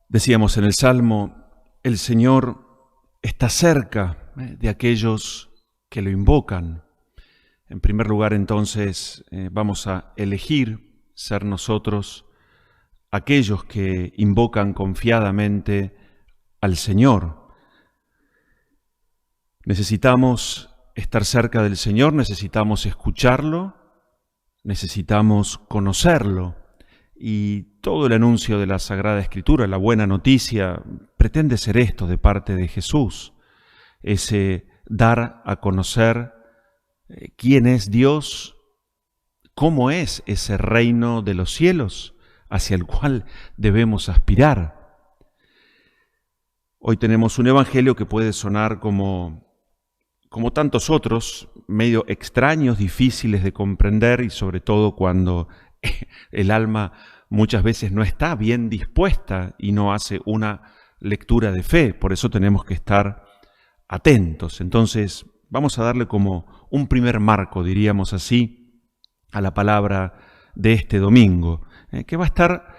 Decíamos en el Salmo, el Señor está cerca de aquellos que lo invocan. En primer lugar, entonces, vamos a elegir ser nosotros aquellos que invocan confiadamente al Señor. Necesitamos estar cerca del Señor, necesitamos escucharlo, necesitamos conocerlo. Y todo el anuncio de la Sagrada Escritura, la buena noticia, pretende ser esto de parte de Jesús, ese dar a conocer quién es Dios, cómo es ese reino de los cielos hacia el cual debemos aspirar. Hoy tenemos un evangelio que puede sonar como tantos otros, medio extraños, difíciles de comprender y sobre todo cuando el alma muchas veces no está bien dispuesta y no hace una lectura de fe. Por eso tenemos que estar atentos. Entonces vamos a darle como un primer marco, diríamos así, a la palabra de este domingo, que va a estar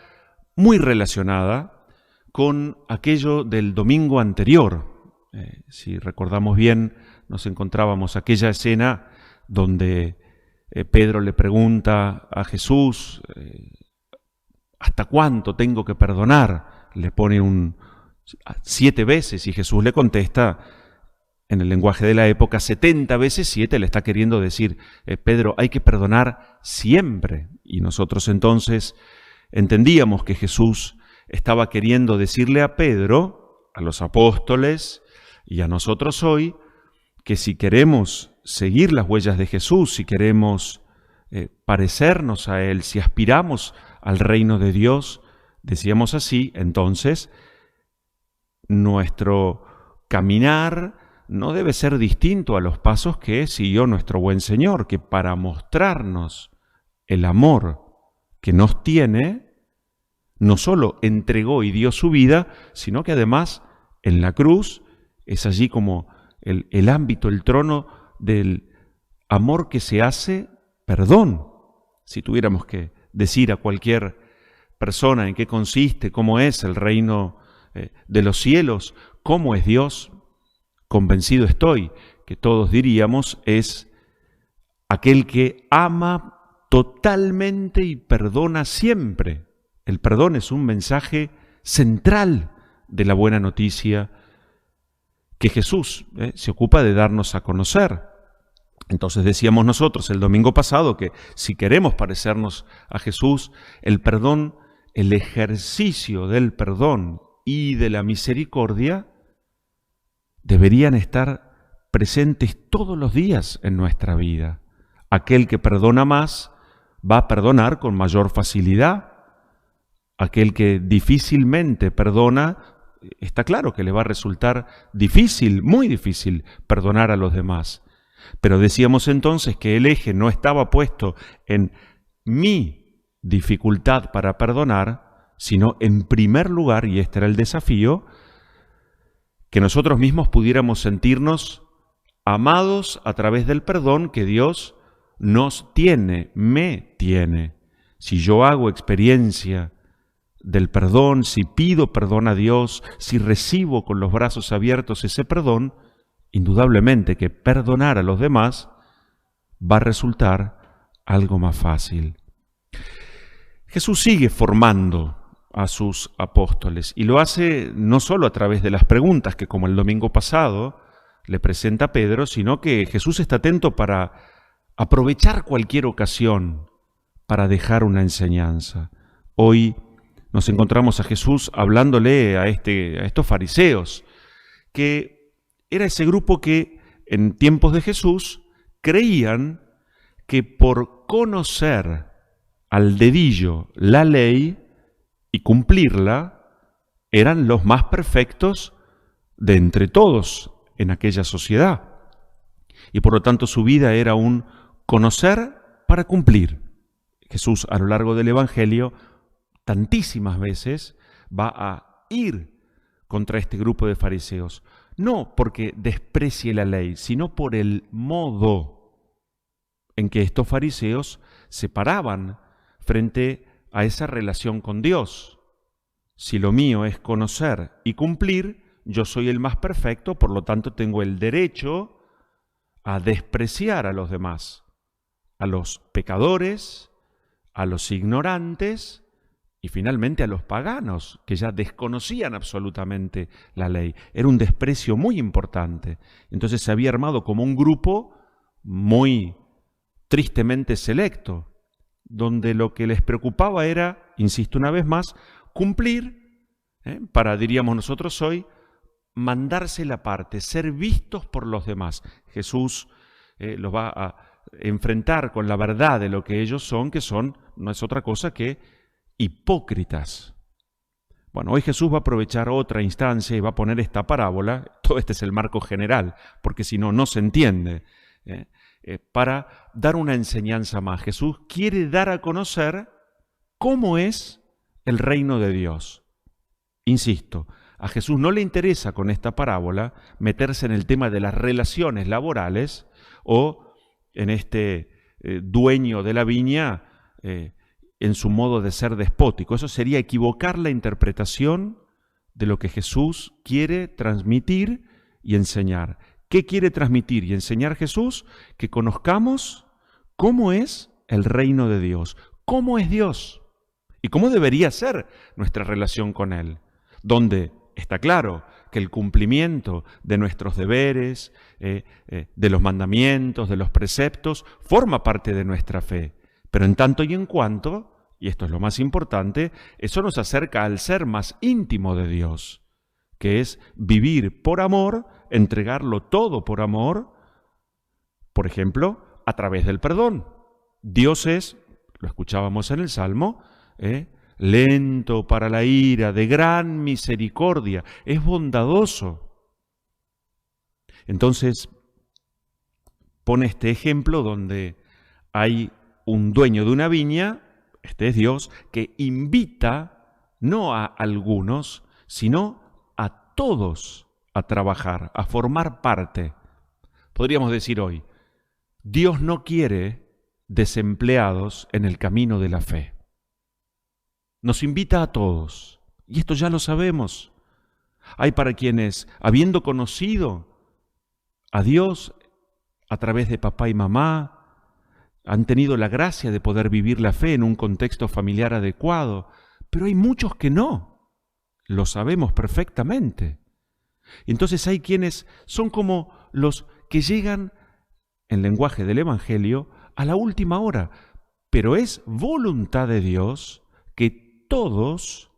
muy relacionada con aquello del domingo anterior. Si recordamos bien, nos encontrábamos aquella escena donde Pedro le pregunta a Jesús, ¿hasta cuánto tengo que perdonar? Le pone 7 veces y Jesús le contesta, en el lenguaje de la época, 70 veces 7 le está queriendo decir, Pedro, hay que perdonar siempre. Y nosotros entonces entendíamos que Jesús estaba queriendo decirle a Pedro, a los apóstoles y a nosotros hoy, que si queremos seguir las huellas de Jesús, si queremos parecernos a Él, si aspiramos al reino de Dios, decíamos así, entonces nuestro caminar no debe ser distinto a los pasos que siguió nuestro buen Señor, que para mostrarnos el amor que nos tiene, no solo entregó y dio su vida, sino que además en la cruz es allí como el ámbito, el trono del amor que se hace perdón. Si tuviéramos que decir a cualquier persona en qué consiste, cómo es el reino de los cielos, cómo es Dios, convencido estoy que todos diríamos es aquel que ama totalmente y perdona siempre. El perdón es un mensaje central de la buena noticia que Jesús se ocupa de darnos a conocer. Entonces decíamos nosotros el domingo pasado que si queremos parecernos a Jesús, el perdón, el ejercicio del perdón y de la misericordia deberían estar presentes todos los días en nuestra vida. Aquel que perdona más va a perdonar con mayor facilidad. Aquel que difícilmente perdona, está claro que le va a resultar difícil, muy difícil, perdonar a los demás. Pero decíamos entonces que el eje no estaba puesto en mi dificultad para perdonar, sino en primer lugar, y este era el desafío, que nosotros mismos pudiéramos sentirnos amados a través del perdón que Dios nos tiene, me tiene. Si yo hago experiencia del perdón, si pido perdón a Dios, si recibo con los brazos abiertos ese perdón, indudablemente que perdonar a los demás va a resultar algo más fácil. Jesús sigue formando a sus apóstoles y lo hace no solo a través de las preguntas que como el domingo pasado le presenta a Pedro, sino que Jesús está atento para aprovechar cualquier ocasión para dejar una enseñanza. Hoy nos encontramos a Jesús hablándole a estos fariseos, que era ese grupo que en tiempos de Jesús creían que por conocer al dedillo la ley y cumplirla, eran los más perfectos de entre todos en aquella sociedad. Y por lo tanto su vida era un conocer para cumplir. Jesús a lo largo del Evangelio tantísimas veces va a ir contra este grupo de fariseos, no porque desprecie la ley, sino por el modo en que estos fariseos se paraban frente a esa relación con Dios. Si lo mío es conocer y cumplir, yo soy el más perfecto, por lo tanto tengo el derecho a despreciar a los demás, a los pecadores, a los ignorantes y finalmente a los paganos, que ya desconocían absolutamente la ley. Era un desprecio muy importante. Entonces se había armado como un grupo muy tristemente selecto, donde lo que les preocupaba era, insisto una vez más, cumplir, para, diríamos nosotros hoy, mandarse la parte, ser vistos por los demás. Jesús los va a enfrentar con la verdad de lo que ellos son, que son, no es otra cosa que hipócritas. Bueno, hoy Jesús va a aprovechar otra instancia y va a poner esta parábola, todo este es el marco general, porque si no, no se entiende, para dar una enseñanza más. Jesús quiere dar a conocer cómo es el reino de Dios. Insisto, a Jesús no le interesa con esta parábola meterse en el tema de las relaciones laborales o en este dueño de la viña en su modo de ser despótico. Eso sería equivocar la interpretación de lo que Jesús quiere transmitir y enseñar. ¿Qué quiere transmitir y enseñar Jesús? Que conozcamos cómo es el reino de Dios, cómo es Dios y cómo debería ser nuestra relación con Él, donde está claro que el cumplimiento de nuestros deberes, de los mandamientos, de los preceptos, forma parte de nuestra fe. Pero en tanto y en cuanto, y esto es lo más importante, eso nos acerca al ser más íntimo de Dios, que es vivir por amor, entregarlo todo por amor, por ejemplo, a través del perdón. Dios es, lo escuchábamos en el Salmo, lento para la ira, de gran misericordia, es bondadoso. Entonces, pone este ejemplo donde hay un dueño de una viña, este es Dios, que invita no a algunos, sino a todos a trabajar, a formar parte. Podríamos decir hoy, Dios no quiere desempleados en el camino de la fe. Nos invita a todos, y esto ya lo sabemos. Hay para quienes, habiendo conocido a Dios a través de papá y mamá, han tenido la gracia de poder vivir la fe en un contexto familiar adecuado, pero hay muchos que no, lo sabemos perfectamente. Entonces hay quienes son como los que llegan, en lenguaje del Evangelio, a la última hora, pero es voluntad de Dios que todos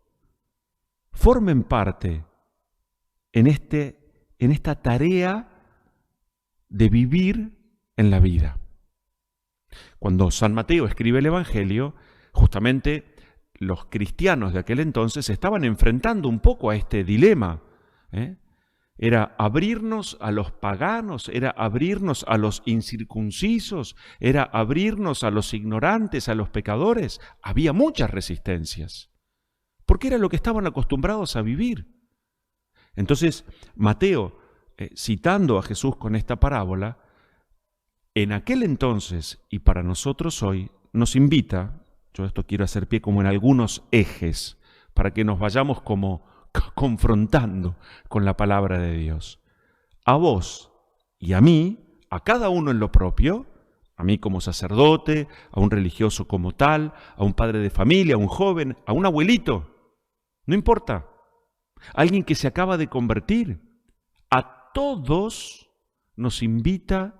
formen parte en esta tarea de vivir en la vida. Cuando San Mateo escribe el Evangelio, justamente los cristianos de aquel entonces estaban enfrentando un poco a este dilema. Era abrirnos a los paganos, era abrirnos a los incircuncisos, era abrirnos a los ignorantes, a los pecadores. Había muchas resistencias, porque era lo que estaban acostumbrados a vivir. Entonces, Mateo, citando a Jesús con esta parábola, en aquel entonces y para nosotros hoy, nos invita, yo esto quiero hacer pie como en algunos ejes, para que nos vayamos como confrontando con la palabra de Dios. A vos y a mí, a cada uno en lo propio, a mí como sacerdote, a un religioso como tal, a un padre de familia, a un joven, a un abuelito, no importa, alguien que se acaba de convertir, a todos nos invita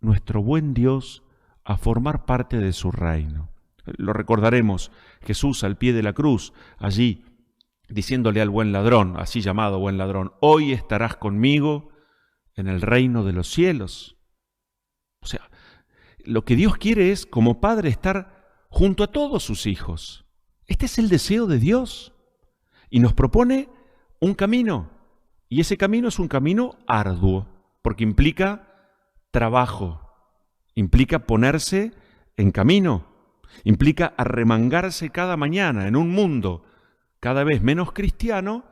nuestro buen Dios a formar parte de su reino. Lo recordaremos, Jesús al pie de la cruz, allí diciéndole al buen ladrón, así llamado buen ladrón, hoy estarás conmigo en el reino de los cielos. O sea, lo que Dios quiere es, como Padre, estar junto a todos sus hijos. Este es el deseo de Dios. Y nos propone un camino. Y ese camino es un camino arduo, porque implica trabajo, implica ponerse en camino, implica arremangarse cada mañana en un mundo cada vez menos cristiano,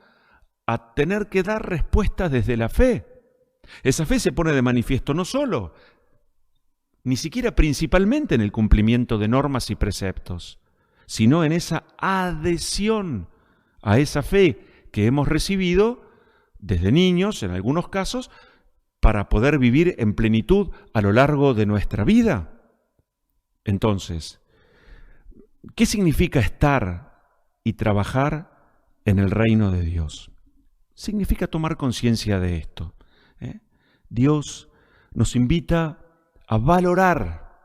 a tener que dar respuestas desde la fe. Esa fe se pone de manifiesto no solo, ni siquiera principalmente en el cumplimiento de normas y preceptos, sino en esa adhesión a esa fe que hemos recibido desde niños, en algunos casos, para poder vivir en plenitud a lo largo de nuestra vida. Entonces, ¿qué significa estar y trabajar en el reino de Dios? Significa tomar conciencia de esto. Dios nos invita a valorar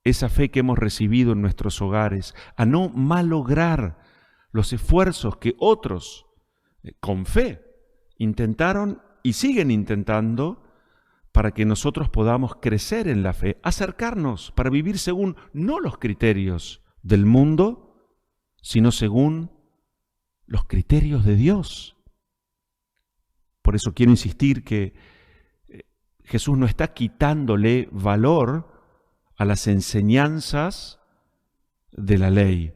esa fe que hemos recibido en nuestros hogares, a no malograr los esfuerzos que otros con fe intentaron y siguen intentando para que nosotros podamos crecer en la fe, acercarnos para vivir según no los criterios del mundo, sino según los criterios de Dios. Por eso quiero insistir que Jesús no está quitándole valor a las enseñanzas de la ley,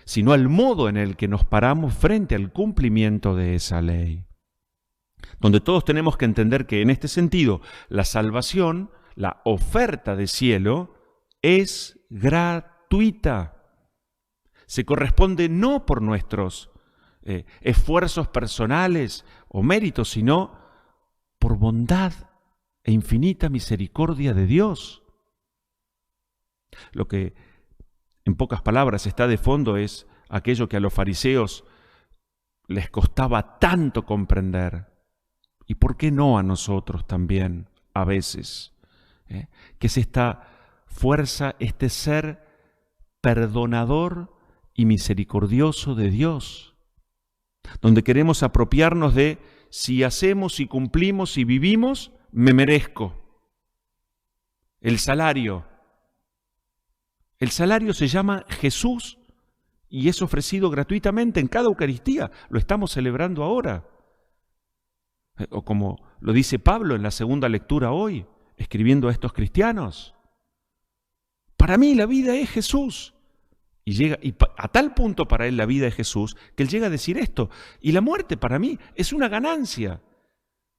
sino al modo en el que nos paramos frente al cumplimiento de esa ley. Donde todos tenemos que entender que en este sentido la salvación, la oferta de cielo, es gratuita. Se corresponde no por nuestros esfuerzos personales o méritos, sino por bondad e infinita misericordia de Dios. Lo que en pocas palabras está de fondo es aquello que a los fariseos les costaba tanto comprender. ¿Y por qué no a nosotros también a veces? Que es esta fuerza, este ser perdonador y misericordioso de Dios, donde queremos apropiarnos de si hacemos, si cumplimos, si vivimos, me merezco el salario. El salario se llama Jesús y es ofrecido gratuitamente en cada Eucaristía. Lo estamos celebrando ahora. O como lo dice Pablo en la segunda lectura hoy, escribiendo a estos cristianos. Para mí la vida es Jesús. Y a tal punto para él la vida es Jesús, que él llega a decir esto. Y la muerte para mí es una ganancia.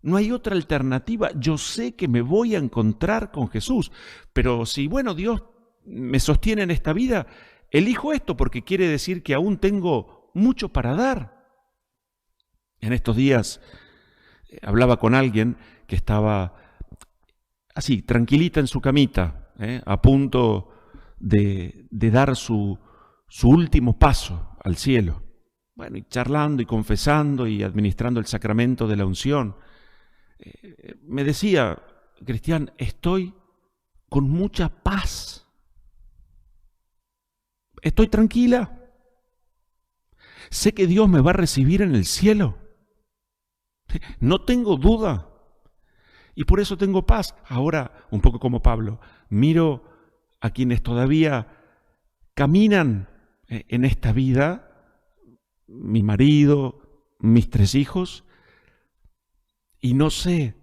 No hay otra alternativa. Yo sé que me voy a encontrar con Jesús. Pero si, Dios me sostiene en esta vida, elijo esto porque quiere decir que aún tengo mucho para dar. En estos días hablaba con alguien que estaba así, tranquilita en su camita, a punto de dar su último paso al cielo. Y charlando y confesando y administrando el sacramento de la unción. Me decía, Cristian, estoy con mucha paz. Estoy tranquila. Sé que Dios me va a recibir en el cielo. No tengo duda. Y por eso tengo paz. Ahora, un poco como Pablo, miro a quienes todavía caminan en esta vida, mi marido, mis 3 hijos, y no sé,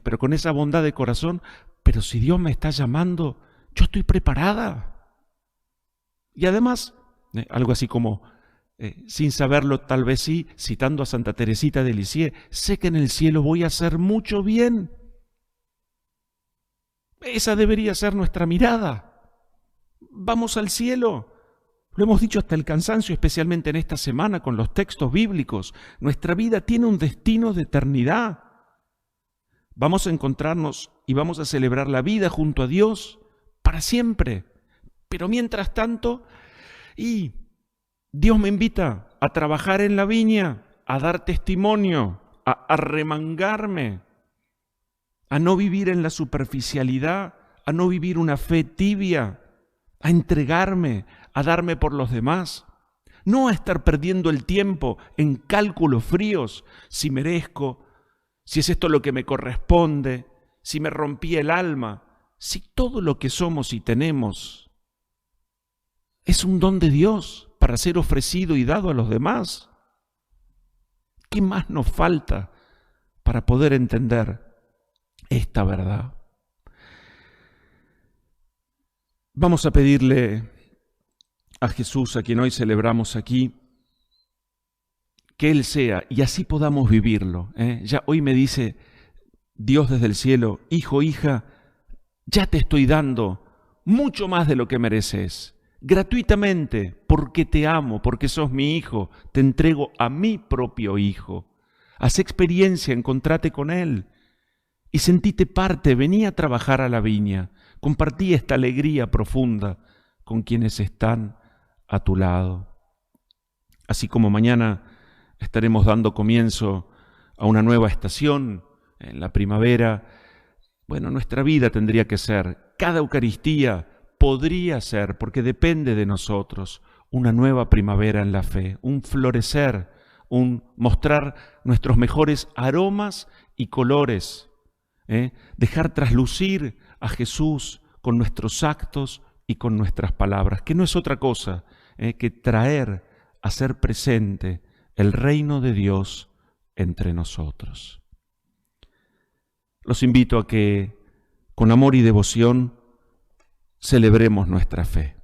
pero con esa bondad de corazón, pero si Dios me está llamando, yo estoy preparada. Y además, algo así como, sin saberlo tal vez sí, citando a Santa Teresita de Lisieux, sé que en el cielo voy a hacer mucho bien. Esa debería ser nuestra mirada. Vamos al cielo. Lo hemos dicho hasta el cansancio, especialmente en esta semana con los textos bíblicos. Nuestra vida tiene un destino de eternidad. Vamos a encontrarnos y vamos a celebrar la vida junto a Dios para siempre. Pero mientras tanto, Dios me invita a trabajar en la viña, a dar testimonio, a arremangarme, a no vivir en la superficialidad, a no vivir una fe tibia, a entregarme, a darme por los demás, no a estar perdiendo el tiempo en cálculos fríos, si merezco, si es esto lo que me corresponde, si me rompí el alma, si todo lo que somos y tenemos es un don de Dios para ser ofrecido y dado a los demás. ¿Qué más nos falta para poder entender esta verdad? Vamos a pedirle a Jesús, a quien hoy celebramos aquí, que Él sea, y así podamos vivirlo. Ya hoy me dice Dios desde el cielo, hijo, hija, ya te estoy dando mucho más de lo que mereces. gratuitamente, porque te amo, porque sos mi hijo, te entrego a mi propio hijo. Haz experiencia, encontrate con él y sentite parte, vení a trabajar a la viña, compartí esta alegría profunda con quienes están a tu lado. Así como mañana estaremos dando comienzo a una nueva estación en la primavera, bueno, nuestra vida tendría que ser, cada Eucaristía podría ser, porque depende de nosotros, una nueva primavera en la fe, un florecer, un mostrar nuestros mejores aromas y colores, dejar traslucir a Jesús con nuestros actos y con nuestras palabras, que no es otra cosa que traer, hacer presente el reino de Dios entre nosotros. Los invito a que con amor y devoción celebremos nuestra fe.